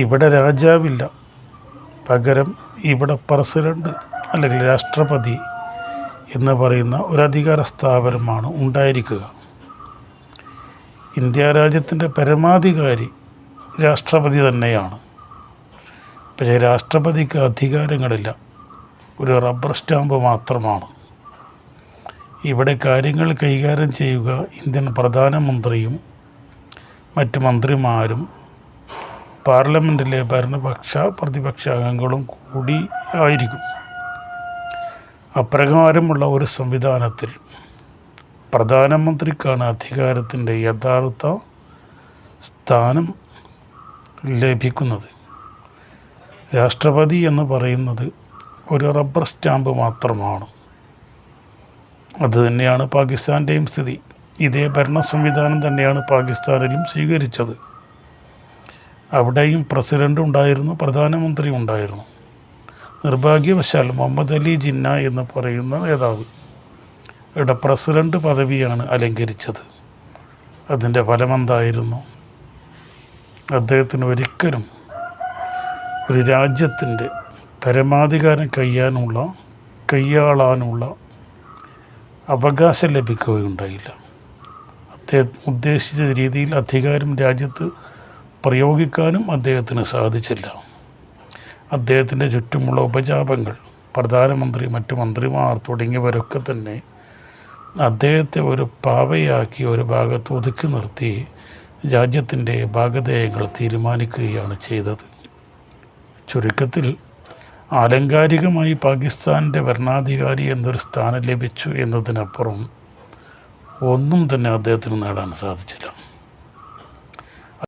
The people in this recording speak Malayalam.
ഇവിടെ രാജാവില്ല, പകരം ഇവിടെ പ്രസിഡന്റ് അല്ലെങ്കിൽ രാഷ്ട്രപതി എന്ന് പറയുന്ന ഒരു അധികാര സ്ഥാപനമാണ് ഉണ്ടായിരിക്കുക. ഇന്ത്യ രാജ്യത്തിൻ്റെ പരമാധികാരി രാഷ്ട്രപതി തന്നെയാണ്. പക്ഷേ രാഷ്ട്രപതിക്ക് അധികാരങ്ങളില്ല, ഒരു റബ്ബർ സ്റ്റാമ്പ് മാത്രമാണ്. ഇവിടെ കാര്യങ്ങൾ കൈകാര്യം ചെയ്യുക ഇന്ത്യൻ പ്രധാനമന്ത്രിയും മറ്റ് മന്ത്രിമാരും പാർലമെൻറ്റിലെ ഭരണപക്ഷ പ്രതിപക്ഷ അംഗങ്ങളും കൂടി ആയിരിക്കും. അപ്രകാരമുള്ള ഒരു സംവിധാനത്തിൽ പ്രധാനമന്ത്രിക്കാണ് അധികാരത്തിൻ്റെ യഥാർത്ഥ സ്ഥാനം ലഭിക്കുന്നത്. രാഷ്ട്രപതി എന്ന് പറയുന്നത് ഒരു റബ്ബർ സ്റ്റാമ്പ് മാത്രമാണ്. അതുതന്നെയാണ് പാകിസ്ഥാൻ്റെയും സ്ഥിതി. ഇതേ ഭരണ സംവിധാനം തന്നെയാണ് പാകിസ്ഥാനിലും സ്വീകരിച്ചത്. അവിടെയും പ്രസിഡന്റ് ഉണ്ടായിരുന്നു, പ്രധാനമന്ത്രി ഉണ്ടായിരുന്നു. നിർഭാഗ്യവശാൽ മുഹമ്മദ് അലി ജിന്ന എന്ന് പറയുന്ന നേതാവ് ഇവിടെ പ്രസിഡന്റ് പദവിയാണ് അലങ്കരിച്ചത്. അതിൻ്റെ ഫലമെന്തായിരുന്നു? അദ്ദേഹത്തിന് ഒരിക്കലും ഒരു രാജ്യത്തിൻ്റെ പരമാധികാരം കൈയാളാനുള്ള അവകാശം ലഭിക്കുകയുണ്ടായില്ല. അദ്ദേഹം ഉദ്ദേശിച്ച രീതിയിൽ അധികാരം രാജ്യത്ത് പ്രയോഗിക്കാനും അദ്ദേഹത്തിന് സാധിച്ചില്ല. അദ്ദേഹത്തിൻ്റെ ചുറ്റുമുള്ള ഉപജാപങ്ങൾ, പ്രധാനമന്ത്രി, മറ്റു മന്ത്രിമാർ തുടങ്ങിയവരൊക്കെ തന്നെ അദ്ദേഹത്തെ ഒരു പാവയാക്കി ഒരു ഭാഗത്ത് ഒതുക്കി നിർത്തി രാജ്യത്തിൻ്റെ ഭാഗധേയങ്ങൾ തീരുമാനിക്കുകയാണ് ചെയ്തത്. ചുരുക്കത്തിൽ ആലങ്കാരികമായി പാകിസ്ഥാൻ്റെ ഭരണാധികാരി എന്നൊരു സ്ഥാനം ലഭിച്ചു എന്നതിനപ്പുറം ഒന്നും തന്നെ അദ്ദേഹത്തിന് നേടാൻ സാധിച്ചില്ല.